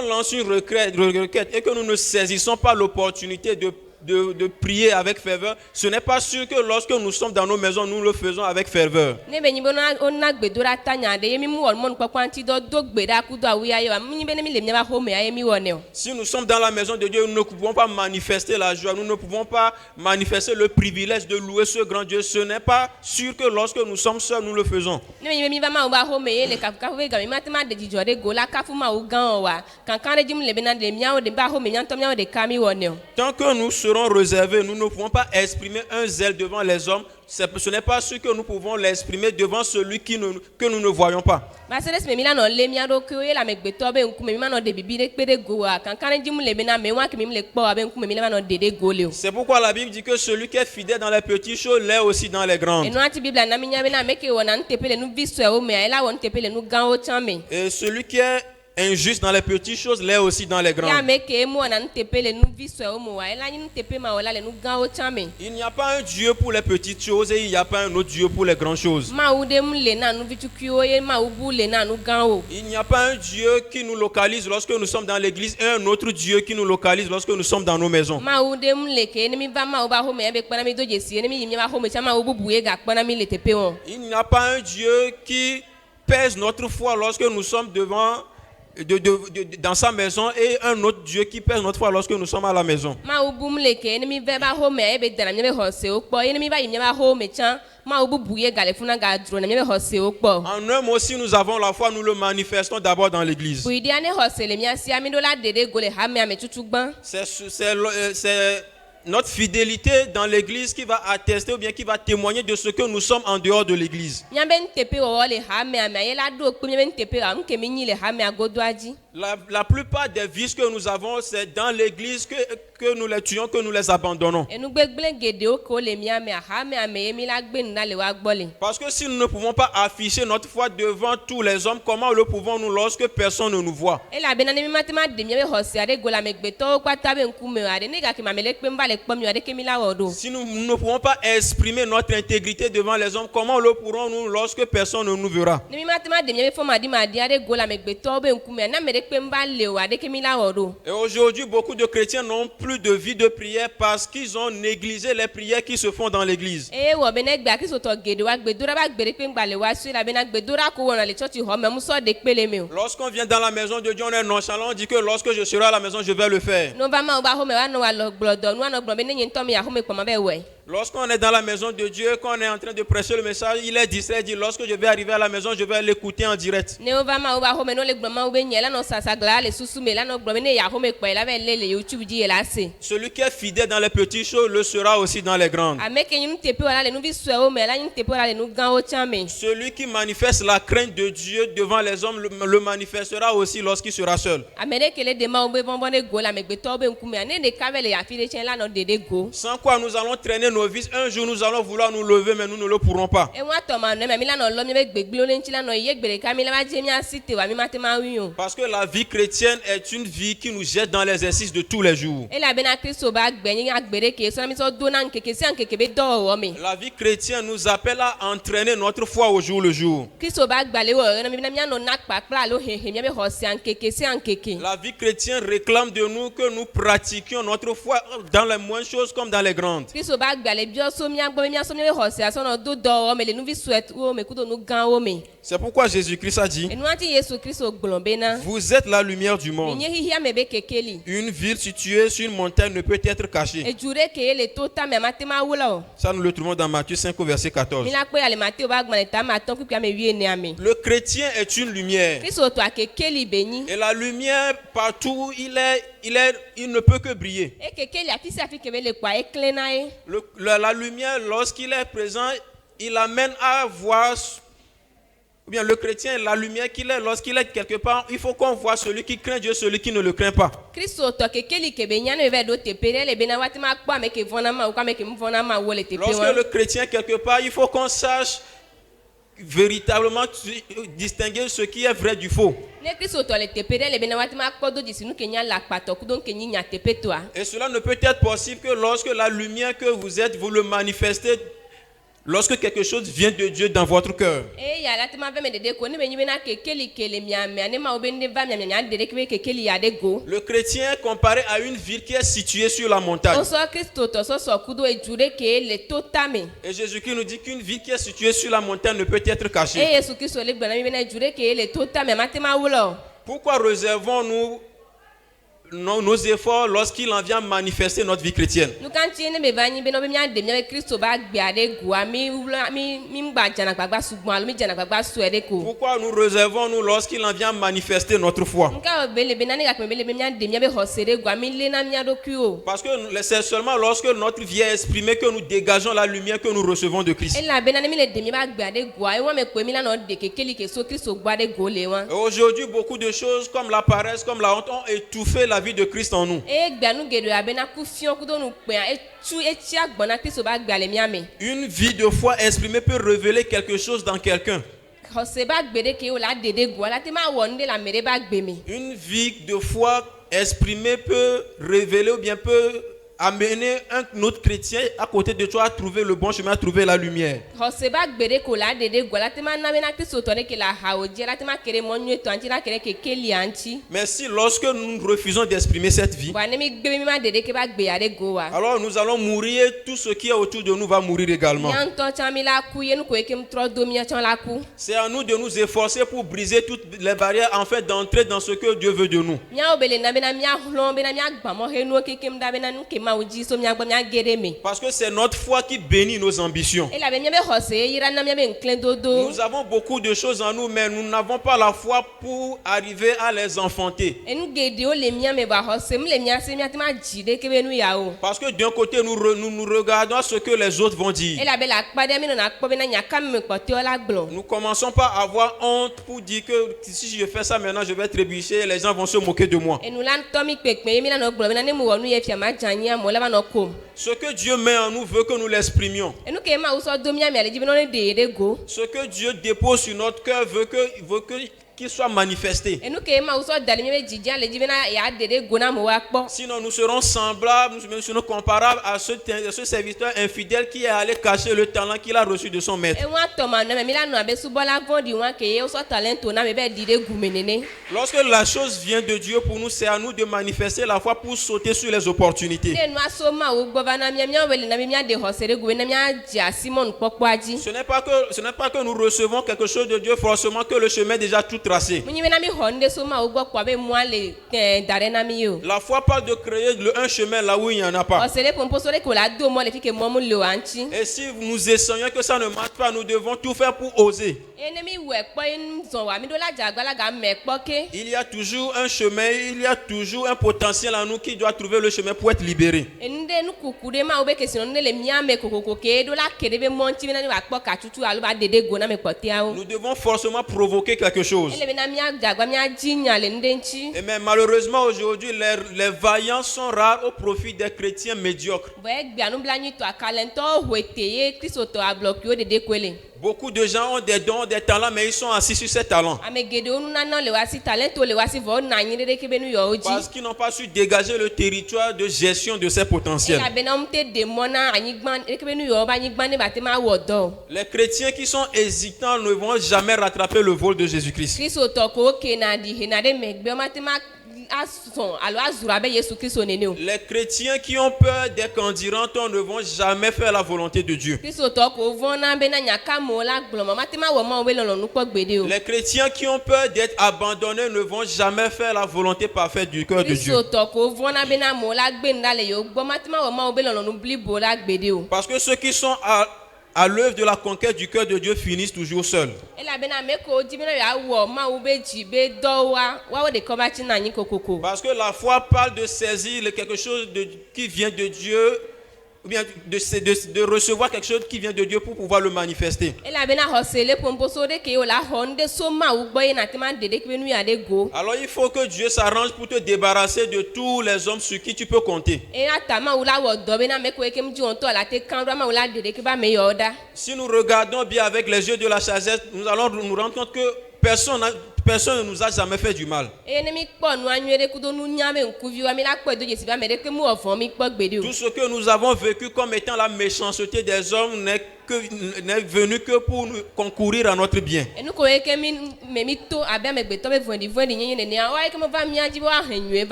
On lance une requête et que nous ne saisissons pas l'opportunité de prier avec ferveur, ce n'est pas sûr que lorsque nous sommes dans nos maisons, nous le faisons avec ferveur. Si nous sommes dans la maison de Dieu, nous ne pouvons pas manifester la joie, nous ne pouvons pas manifester le privilège de louer ce grand Dieu. Ce n'est pas sûr que lorsque nous sommes seuls, nous le faisons. Tant que nous serons réservés, nous ne pouvons pas exprimer un zèle devant les hommes. Ce n'est pas sûr que nous pouvons l'exprimer devant celui que nous ne voyons pas. C'est pourquoi la Bible dit que celui qui est fidèle dans les petites choses l'est aussi dans les grandes. Et celui qui est injuste dans les petites choses l'est aussi dans les grandes. Il n'y a pas un Dieu pour les petites choses et il n'y a pas un autre Dieu pour les grandes choses. Il n'y a pas un Dieu qui nous localise lorsque nous sommes dans l'église et un autre Dieu qui nous localise lorsque nous sommes dans nos maisons. Il n'y a pas un Dieu qui pèse notre foi lorsque nous sommes dans sa maison et un autre Dieu qui pèse notre foi lorsque nous sommes à la maison. En un mot, si nous avons la foi, nous le manifestons d'abord dans l'église. C'est notre fidélité dans l'église qui va attester ou bien qui va témoigner de ce que nous sommes en dehors de l'église. La plupart des vices que nous avons, c'est dans l'église que nous les tuons, que nous les abandonnons. Parce que si nous ne pouvons pas afficher notre foi devant tous les hommes, comment le pouvons-nous lorsque personne ne nous voit? Si nous ne pouvons pas exprimer notre intégrité devant les hommes, comment le pourrons-nous lorsque personne ne nous verra? Et aujourd'hui, beaucoup de chrétiens n'ont plus de vie de prière parce qu'ils ont négligé les prières qui se font dans l'église. Lorsqu'on vient dans la maison de Dieu, on est nonchalant, on dit que lorsque je serai à la maison, je vais le faire. Lorsqu'on est dans la maison de Dieu, qu'on est en train de prêcher le message, il est distrait, il dit lorsque je vais arriver à la maison, je vais l'écouter en direct. Celui qui est fidèle dans les petites choses le sera aussi dans les grandes. Celui qui manifeste la crainte de Dieu devant les hommes le manifestera aussi lorsqu'il sera seul. Sans quoi nous allons traîner nos vices. Un jour nous allons vouloir nous lever, mais nous ne le pourrons pas. Parce que la vie chrétienne est une vie qui nous jette dans l'exercice de tous les jours. La vie chrétienne nous appelle à entraîner notre foi au jour le jour. La vie chrétienne réclame de nous que nous pratiquions notre foi dans les moindres choses comme dans les grandes. C'est pourquoi Jésus-Christ a dit: vous êtes la lumière du monde. Une ville située sur une montagne ne peut être cachée. Ça, nous le trouvons dans Matthieu 5 au verset 14. Le chrétien est une lumière. Et la lumière, partout où il ne peut que briller. La lumière, lorsqu'il est présent, il amène à voir. Ou bien le chrétien, la lumière qu'il est, lorsqu'il est quelque part, il faut qu'on voit celui qui craint Dieu, celui qui ne le craint pas. Lorsque le chrétien quelque part, il faut qu'on sache véritablement distinguer ce qui est vrai du faux. Et cela ne peut être possible que lorsque la lumière que vous êtes, vous le manifestez lorsque quelque chose vient de Dieu dans votre cœur. Le chrétien est comparé à une ville qui est située sur la montagne. Et Jésus-Christ nous dit qu'une ville qui est située sur la montagne ne peut être cachée. Pourquoi réservons-nous nos efforts lorsqu'il en vient manifester notre vie chrétienne? Pourquoi nous réservons-nous lorsqu'il en vient manifester notre foi? Parce que c'est seulement lorsque notre vie est exprimée que nous dégageons la lumière que nous recevons de Christ. Et aujourd'hui, beaucoup de choses comme la paresse, comme la honte ont étouffé la vie de Christ en nous. Une vie de foi exprimée peut révéler quelque chose dans quelqu'un. Une vie de foi exprimée peut révéler ou bien peut amener un autre chrétien à côté de toi à trouver le bon chemin, à trouver la lumière. Mais si lorsque nous refusons d'exprimer cette vie, alors nous allons mourir, tout ce qui est autour de nous va mourir également. C'est à nous de nous efforcer pour briser toutes les barrières en fait d'entrer dans ce que Dieu veut de nous. Parce que c'est notre foi qui bénit nos ambitions. Nous avons beaucoup de choses en nous, mais nous n'avons pas la foi pour arriver à les enfanter. Parce que d'un côté, nous regardons à ce que les autres vont dire. Nous commençons par avoir honte pour dire que si je fais ça maintenant, je vais trébucher, les gens vont se moquer de moi. Ce que Dieu met en nous veut que nous l'exprimions. Ce que Dieu dépose sur notre cœur veut qu'il soit manifesté. Sinon nous serons semblables, nous serons comparables à ce serviteur infidèle qui est allé cacher le talent qu'il a reçu de son maître. Lorsque la chose vient de Dieu pour nous, c'est à nous de manifester la foi pour sauter sur les opportunités. Ce n'est pas que nous recevons quelque chose de Dieu forcément que le chemin est déjà tout tracé. La foi parle de créer un chemin là où il n'y en a pas. Et si nous essayons que ça ne marche pas, nous devons tout faire pour oser. Il y a toujours un chemin, il y a toujours un potentiel en nous qui doit trouver le chemin pour être libéré. Nous devons forcément provoquer quelque chose. Et mais malheureusement aujourd'hui, les vaillants sont rares au profit des chrétiens médiocres. Beaucoup de gens ont des dons, des talents, mais ils sont assis sur ces talents. Parce qu'ils n'ont pas su dégager le territoire de gestion de ces potentiels. Les chrétiens qui sont hésitants ne vont jamais rattraper le vol de Jésus-Christ. Les chrétiens qui ont peur d'être candidatants ne vont jamais faire la volonté de Dieu. Les chrétiens qui ont peur d'être abandonnés ne vont jamais faire la volonté parfaite du cœur de Dieu. Parce que ceux qui sont à l'œuvre de la conquête du cœur de Dieu finissent toujours seuls. Parce que la foi parle de saisir quelque chose qui vient de Dieu, ou bien de recevoir quelque chose qui vient de Dieu pour pouvoir le manifester. Alors il faut que Dieu s'arrange pour te débarrasser de tous les hommes sur qui tu peux compter. Si nous regardons bien avec les yeux de la sagesse, nous allons nous rendre compte que personne ne nous a jamais fait du mal. Tout ce que nous avons vécu comme étant la méchanceté des hommes n'est venu que pour nous concourir à notre bien.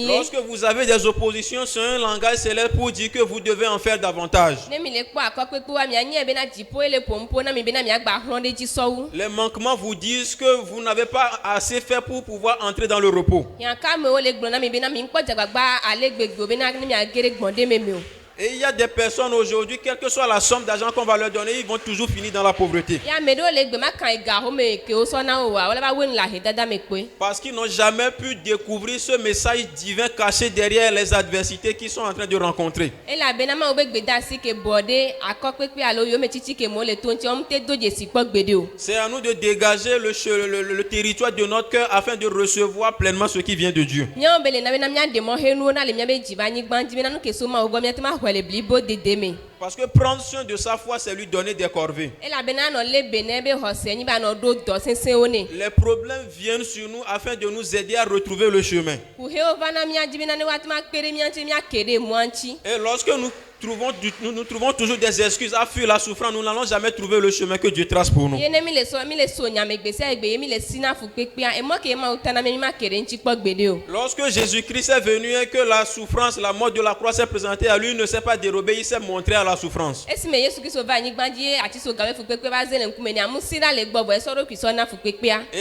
Lorsque vous avez des oppositions, c'est un langage célèbre pour dire que vous devez en faire davantage. Les manquements vous disent que vous n'avez pas assez fait pour pouvoir entrer dans le repos. Et il y a des personnes aujourd'hui, quelle que soit la somme d'argent qu'on va leur donner, ils vont toujours finir dans la pauvreté. Parce qu'ils n'ont jamais pu découvrir ce message divin caché derrière les adversités qu'ils sont en train de rencontrer. C'est à nous de dégager le territoire de notre cœur afin de recevoir pleinement ce qui vient de Dieu. Parce que prendre soin de sa foi, c'est lui donner des corvées. Les problèmes viennent sur nous afin de nous aider à retrouver le chemin. Et lorsque nous trouvons toujours des excuses à fuir la souffrance, nous n'allons jamais trouver le chemin que Dieu trace pour nous. Lorsque Jésus-Christ est venu et que la souffrance, la mort de la croix s'est présentée à lui, il ne s'est pas dérobé, il s'est montré à la souffrance. Et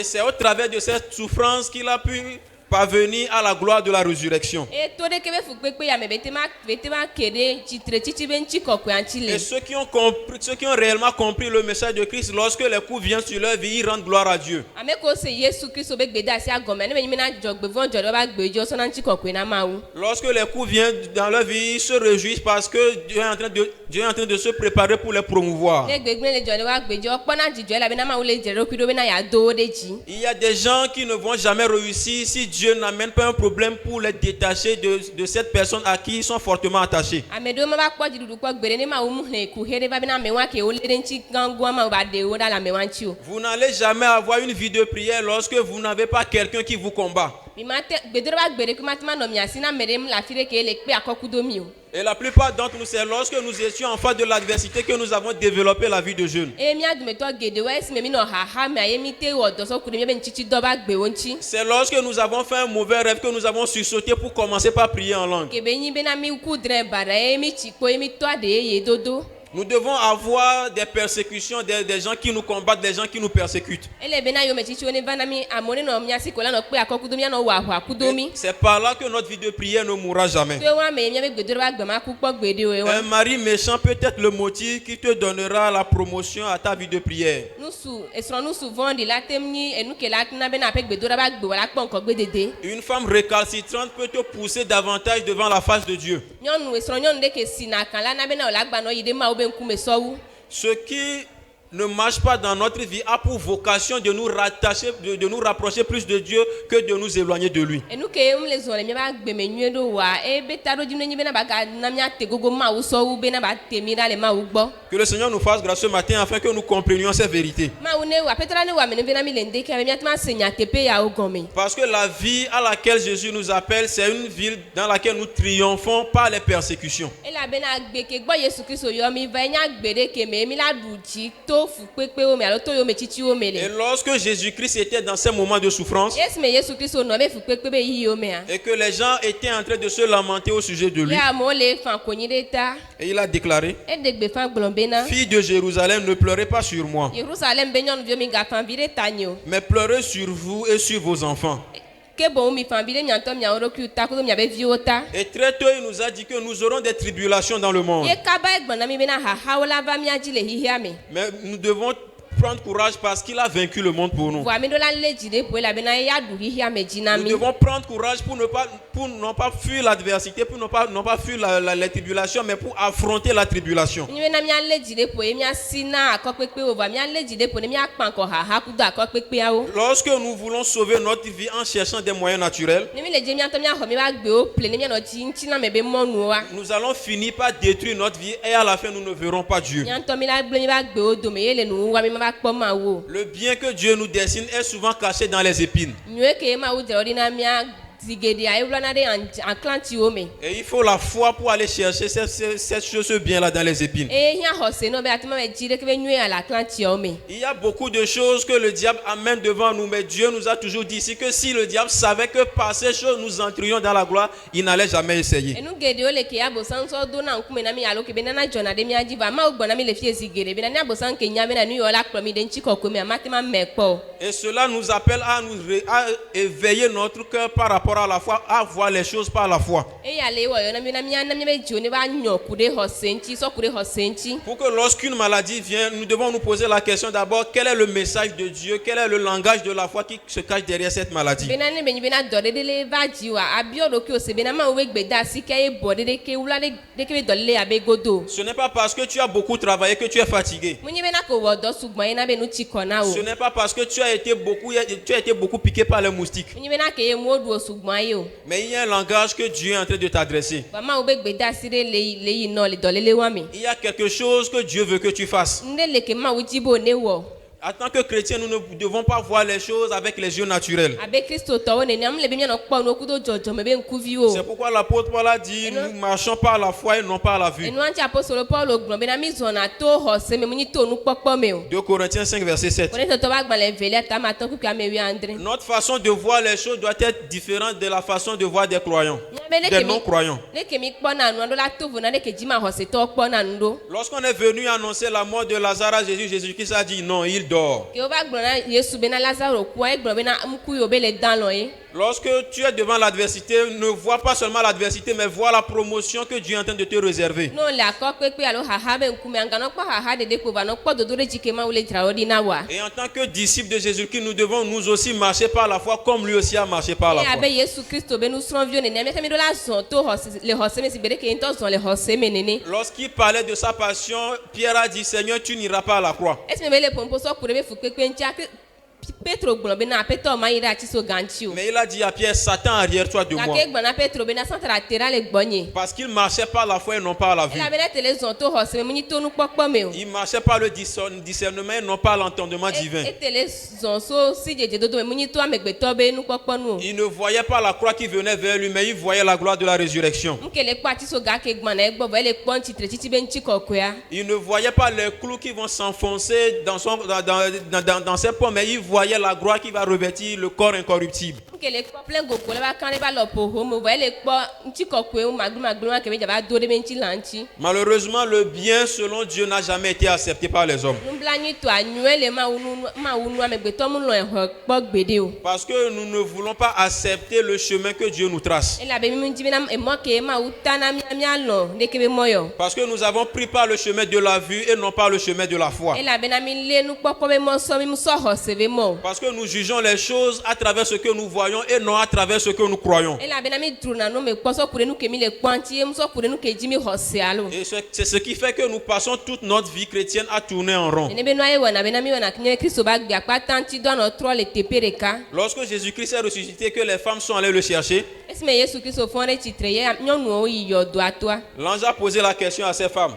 c'est au travers de cette souffrance qu'il a pu parvenir à la gloire de la résurrection. Et ceux qui ont réellement compris le message de Christ, lorsque les coups viennent sur leur vie, ils rendent gloire à Dieu. Lorsque les coups viennent dans leur vie, ils se réjouissent parce que Dieu est en train de se préparer pour les promouvoir. Il y a des gens qui ne vont jamais réussir si Dieu n'amène pas un problème pour les détacher de cette personne à qui ils sont fortement attachés. Vous n'allez jamais avoir une vie de prière lorsque vous n'avez pas quelqu'un qui vous combat. Et la plupart d'entre nous, c'est lorsque nous étions en face de l'adversité que nous avons développé la vie de jeûne. C'est lorsque nous avons fait un mauvais rêve que nous avons sursauté pour commencer par prier en langue. Nous devons avoir des persécutions, des gens qui nous combattent, des gens qui nous persécutent. C'est par là que notre vie de prière ne mourra jamais. Un mari méchant peut être le motif qui te donnera la promotion à ta vie de prière. Une femme récalcitrante peut te pousser davantage devant la face de Dieu. Ce qui ne marche pas dans notre vie a pour vocation de nous rattacher, de nous rapprocher plus de Dieu que de nous éloigner de lui. Que le Seigneur nous fasse grâce ce matin afin que nous comprenions ces vérités. Parce que la vie à laquelle Jésus nous appelle, c'est une vie dans laquelle nous triomphons par les persécutions. Et lorsque Jésus-Christ était dans ces moments de souffrance et que les gens étaient en train de se lamenter au sujet de lui, et il a déclaré: Fille de Jérusalem, ne pleurez pas sur moi, mais pleurez sur vous et sur vos enfants. Et très tôt, il nous a dit que nous aurons des tribulations dans le monde. Mais nous devons prendre courage parce qu'il a vaincu le monde pour nous. Nous devons prendre courage pour non pas fuir l'adversité, pour non pas fuir la tribulation, mais pour affronter la tribulation. Lorsque nous voulons sauver notre vie en cherchant des moyens naturels, nous allons finir par détruire notre vie et à la fin nous ne verrons pas Dieu. Le bien que Dieu nous dessine est souvent caché dans les épines. Et il faut la foi pour aller chercher cette chose bien-là dans les épines. Il y a beaucoup de choses que le diable amène devant nous, mais Dieu nous a toujours dit ici que si le diable savait que par ces choses nous entrions dans la gloire, il n'allait jamais essayer. Et cela nous appelle à éveiller notre cœur par rapport à la foi, à voir les choses par la foi. Pour que lorsqu'une maladie vient, nous devons nous poser la question d'abord, quel est le message de Dieu, quel est le langage de la foi qui se cache derrière cette maladie. Ce n'est pas parce que tu as beaucoup travaillé que tu es fatigué. Ce n'est pas parce que tu as été beaucoup piqué par les moustiques. Mais il y a un langage que Dieu est en train de t'adresser. Il y a quelque chose que Dieu veut que tu fasses. En tant que chrétien, nous ne devons pas voir les choses avec les yeux naturels. C'est pourquoi l'apôtre Paul a dit, nous marchons par la foi et non par la vue. 2 Corinthiens 5, verset 7. Notre façon de voir les choses doit être différente de la façon de voir des croyants, des non-croyants. Lorsqu'on est venu annoncer la mort de Lazare à Jésus, Jésus-Christ a dit non, il dort. Lorsque tu es devant l'adversité, ne vois pas seulement l'adversité, mais vois la promotion que Dieu est en train de te réserver. Et en tant que disciples de Jésus-Christ, nous devons nous aussi marcher par la foi comme lui aussi a marché par la foi. Lorsqu'il parlait de sa passion, Pierre a dit, Seigneur, tu n'iras pas à la croix. Mais il a dit à Pierre, Satan arrière toi de moi. Parce qu'il marchait par la foi et non par la vue. Il marchait par le discernement et non par l'entendement divin. Il ne voyait pas la croix qui venait vers lui, mais il voyait la gloire de la résurrection. Il ne voyait pas les clous qui vont s'enfoncer dans ses pommes, mais il voyait la gloire qui va revêtir le corps incorruptible. Malheureusement, le bien selon Dieu n'a jamais été accepté par les hommes. Parce que nous ne voulons pas accepter le chemin que Dieu nous trace. Parce que nous avons pris par le chemin de la vue et non pas le chemin de la foi. Parce que nous jugeons les choses à travers ce que nous voyons et non à travers ce que nous croyons. Et c'est ce qui fait que nous passons toute notre vie chrétienne à tourner en rond. Lorsque Jésus-Christ est ressuscité, que les femmes sont allées le chercher, l'ange a posé la question à ces femmes.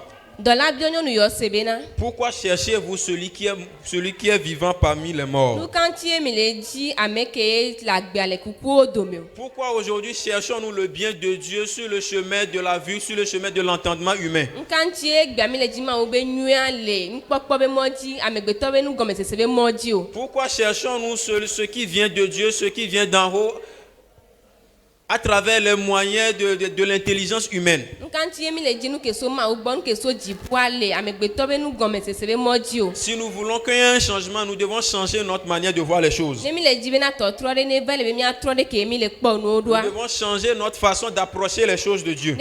Pourquoi cherchez-vous celui qui est vivant parmi les morts? Pourquoi aujourd'hui cherchons-nous le bien de Dieu sur le chemin de la vue, sur le chemin de l'entendement humain? Pourquoi cherchons-nous ce qui vient de Dieu, ce qui vient d'en haut, à travers les moyens de l'intelligence humaine? Si nous voulons qu'il y ait un changement, nous devons changer notre manière de voir les choses. Nous devons changer notre façon d'approcher les choses de Dieu.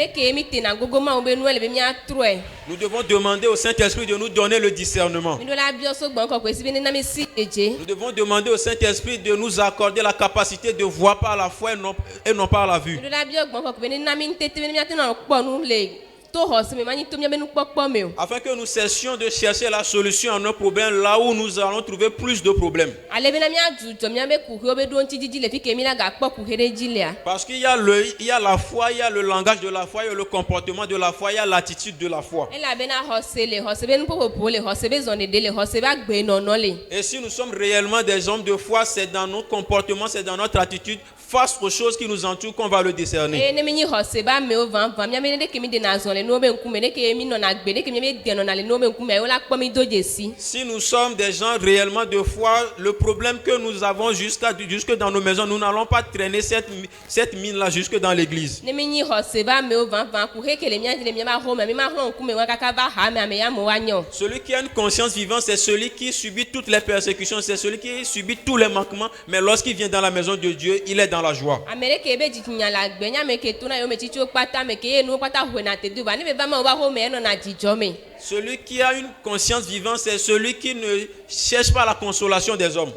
Nous devons demander au Saint-Esprit de nous donner le discernement. Nous devons demander au Saint-Esprit de nous accorder la capacité de voir par la foi et non par la vue. Afin que nous cessions de chercher la solution à nos problèmes là où nous allons trouver plus de problèmes. Parce qu'il y a la foi, il y a le langage de la foi, il y a le comportement de la foi, il y a l'attitude de la foi. Et si nous sommes réellement des hommes de foi, c'est dans notre comportement, c'est dans notre attitude face aux choses qui nous entourent qu'on va le décerner. Si nous sommes des gens réellement de foi, le problème que nous avons jusque dans nos maisons, nous n'allons pas traîner cette mine-là jusque dans l'église. Celui qui a une conscience vivante, c'est celui qui subit toutes les persécutions, c'est celui qui subit tous les manquements, mais lorsqu'il vient dans la maison de Dieu, il est dans la joie. Celui qui a une conscience vivante, c'est celui qui ne cherche pas la consolation des hommes.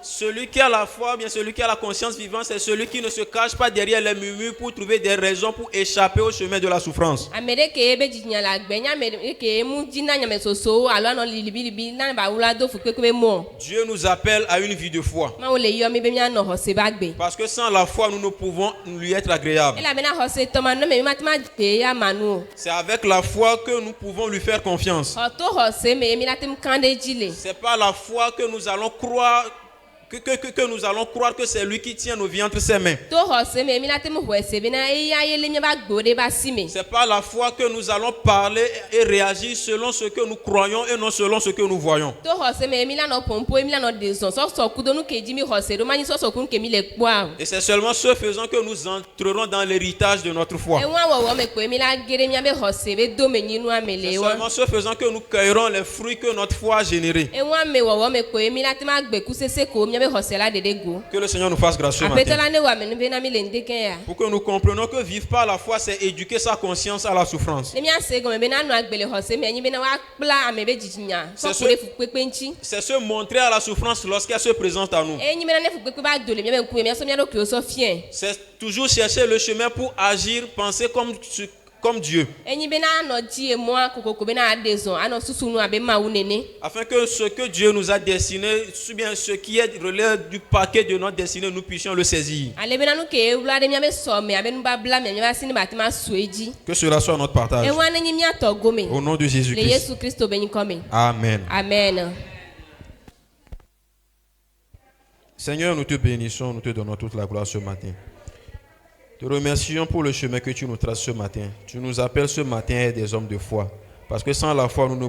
Celui qui a la foi, bien celui qui a la conscience vivante, c'est celui qui ne se cache pas derrière les murmures pour trouver des raisons pour échapper au chemin de la souffrance. Dieu nous appelle à une vie de foi. Parce que sans la foi, nous ne pouvons lui être agréables. C'est avec la foi que nous pouvons lui faire confiance. C'est pas la foi que nous allons croire que nous allons croire que c'est lui qui tient nos vies entre ses mains. C'est pas la foi que nous allons parler et réagir selon ce que nous croyons et non selon ce que nous voyons. Et c'est seulement ce faisant que nous entrerons dans l'héritage de notre foi. C'est seulement ce faisant que nous cueillerons les fruits que notre foi a générés. Que le Seigneur nous fasse grâce ce matin. Pour que nous comprenions que vivre par la foi, c'est éduquer sa conscience à la souffrance. C'est se montrer à la souffrance lorsqu'elle se présente à nous. C'est toujours chercher le chemin pour agir, penser comme Dieu. Afin que ce que Dieu nous a destiné, ou bien ce qui relève du paquet de notre destinée, nous puissions le saisir. Que cela soit notre partage. Au nom de Jésus-Christ. Amen. Amen. Seigneur, nous te bénissons, nous te donnons toute la gloire ce matin. Te remercions pour le chemin que tu nous traces ce matin. Tu nous appelles ce matin à être des hommes de foi. Parce que sans la foi, nous ne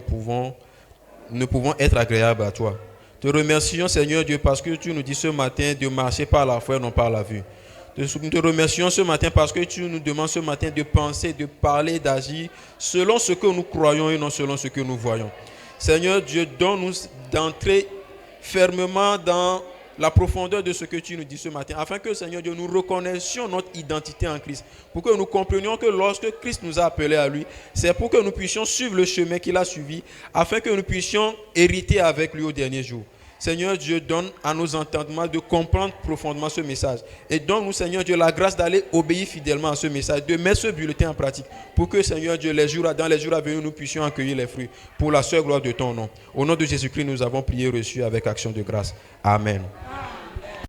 pouvons être agréables à toi. Te remercions, Seigneur Dieu, parce que tu nous dis ce matin de marcher par la foi et non par la vue. Nous te remercions ce matin parce que tu nous demandes ce matin de penser, de parler, d'agir selon ce que nous croyons et non selon ce que nous voyons. Seigneur Dieu, donne-nous d'entrer fermement dans la profondeur de ce que tu nous dis ce matin, afin que, Seigneur Dieu, nous reconnaissions notre identité en Christ, pour que nous comprenions que lorsque Christ nous a appelés à lui, c'est pour que nous puissions suivre le chemin qu'il a suivi, afin que nous puissions hériter avec lui au dernier jour. Seigneur Dieu, donne à nos entendements de comprendre profondément ce message. Et donne-nous, Seigneur Dieu, la grâce d'aller obéir fidèlement à ce message, de mettre ce bulletin en pratique, pour que, Seigneur Dieu, dans les jours à venir, nous puissions accueillir les fruits, pour la seule gloire de ton nom. Au nom de Jésus-Christ, nous avons prié et reçu avec action de grâce. Amen.